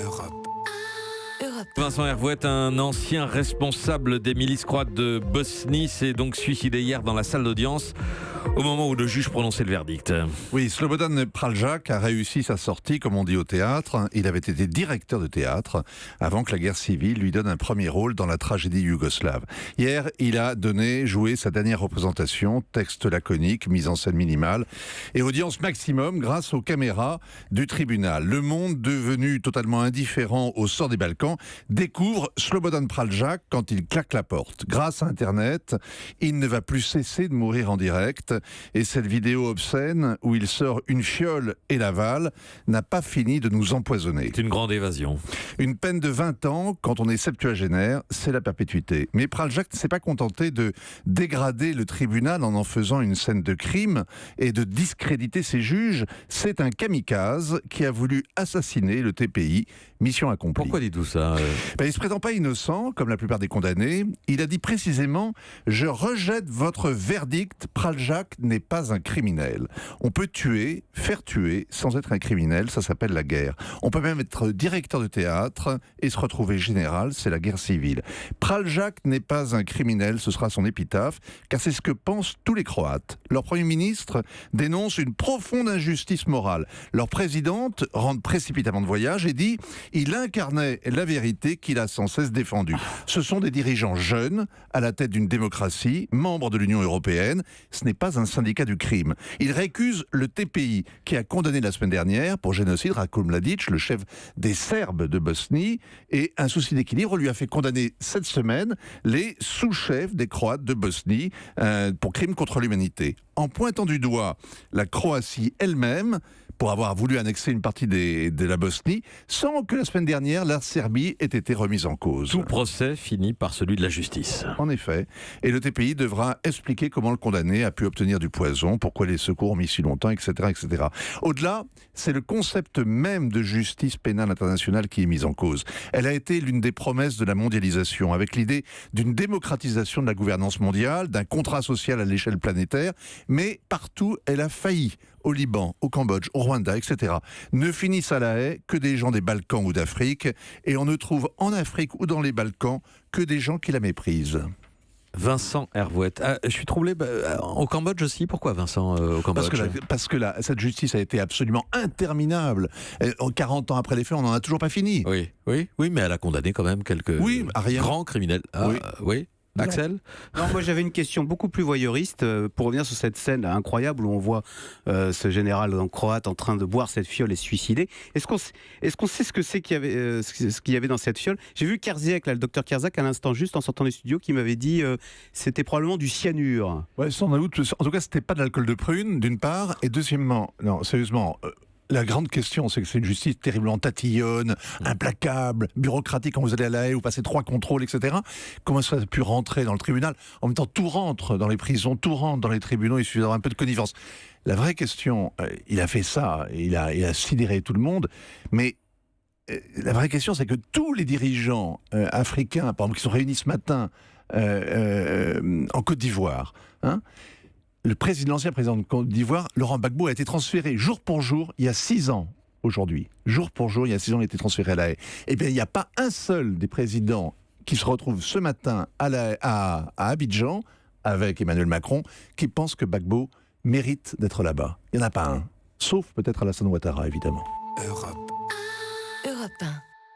Europe. Vincent Hervouet, un ancien responsable des milices croates de Bosnie, s'est donc suicidé hier dans la salle d'audience au moment où le juge prononçait le verdict. Oui, Slobodan Praljak a réussi sa sortie, comme on dit au théâtre. Il avait été directeur de théâtre avant que la guerre civile lui donne un premier rôle dans la tragédie yougoslave. Hier, il a joué sa dernière représentation, texte laconique, mise en scène minimale et audience maximum grâce aux caméras du tribunal. Le monde, devenu totalement indifférent au sort des Balkans, découvre Slobodan Praljak quand il claque la porte. Grâce à Internet, il ne va plus cesser de mourir en direct. Et cette vidéo obscène où il sort une fiole et l'avale n'a pas fini de nous empoisonner. C'est une grande évasion. Une peine de 20 ans, quand on est septuagénaire, c'est la perpétuité. Mais Praljak ne s'est pas contenté de dégrader le tribunal en faisant une scène de crime et de discréditer ses juges. C'est un kamikaze qui a voulu assassiner le TPI. Mission accomplie. Pourquoi dites-vous ça Il ne se prétend pas innocent, comme la plupart des condamnés. Il a dit précisément « Je rejette votre verdict, Praljak n'est pas un criminel. » On peut tuer, faire tuer, sans être un criminel, ça s'appelle la guerre. On peut même être directeur de théâtre et se retrouver général, c'est la guerre civile. Praljak n'est pas un criminel, ce sera son épitaphe, car c'est ce que pensent tous les Croates. Leur Premier ministre dénonce une profonde injustice morale. Leur présidente rentre précipitamment de voyage et dit « Il incarnait la vérité qu'il a sans cesse défendue. » Ce sont des dirigeants jeunes, à la tête d'une démocratie, membres de l'Union européenne. Ce n'est pas un syndicat du crime. Ils récusent le TPI, qui a condamné la semaine dernière pour génocide Ratko Mladic, le chef des Serbes de Bosnie, et un souci d'équilibre lui a fait condamner cette semaine les sous-chefs des Croates de Bosnie pour crimes contre l'humanité. En pointant du doigt la Croatie elle-même, pour avoir voulu annexer une partie de la Bosnie, sans que la semaine dernière, la Serbie ait été remise en cause. Tout procès finit par celui de la justice. En effet. Et le TPI devra expliquer comment le condamné a pu obtenir du poison, pourquoi les secours ont mis si longtemps, etc. etc. Au-delà, c'est le concept même de justice pénale internationale qui est mis en cause. Elle a été l'une des promesses de la mondialisation, avec l'idée d'une démocratisation de la gouvernance mondiale, d'un contrat social à l'échelle planétaire, mais partout, elle a failli. Au Liban, au Cambodge, au Rwanda, etc. Ne finissent à la haie que des gens des Balkans ou d'Afrique, et on ne trouve en Afrique ou dans les Balkans que des gens qui la méprisent. Vincent Hervouet. Je suis troublé. Au Cambodge aussi. Pourquoi Vincent au Cambodge ? Parce que cette justice a été absolument interminable. 40 ans après les faits, on n'en a toujours pas fini. Oui, mais elle a condamné quand même quelques grands criminels. Oui. Axel ? Non, moi j'avais une question beaucoup plus voyeuriste pour revenir sur cette scène incroyable où on voit ce général croate en train de boire cette fiole et se suicider. Est-ce qu'on sait ce que c'est qu'il y avait, ce qu'il y avait dans cette fiole ? J'ai vu Kerziak, le docteur Kerziak, à l'instant juste en sortant des studios, qui m'avait dit c'était probablement du cyanure. Ouais, sans doute. En tout cas, c'était pas de l'alcool de prune, d'une part, et deuxièmement, non, sérieusement. La grande question, c'est que c'est une justice terriblement tatillonne, implacable, bureaucratique. Quand vous allez à la haie, vous passez 3 contrôles, etc. Comment ça a pu rentrer dans le tribunal ? En même temps, tout rentre dans les prisons, tout rentre dans les tribunaux, il suffit d'avoir un peu de connivence. La vraie question, il a fait ça, il a sidéré tout le monde, mais la vraie question, c'est que tous les dirigeants africains, par exemple, qui sont réunis ce matin en Côte d'Ivoire, l'ancien président de Côte d'Ivoire, Laurent Gbagbo, a été transféré jour pour jour, il y a 6 ans aujourd'hui. Jour pour jour, il y a 6 ans, il a été transféré à La Haye. Eh bien, il n'y a pas un seul des présidents qui se retrouve ce matin à Abidjan, avec Emmanuel Macron, qui pense que Gbagbo mérite d'être là-bas. Il n'y en a pas un. Sauf peut-être Alassane Ouattara, évidemment. Europe. Europe 1.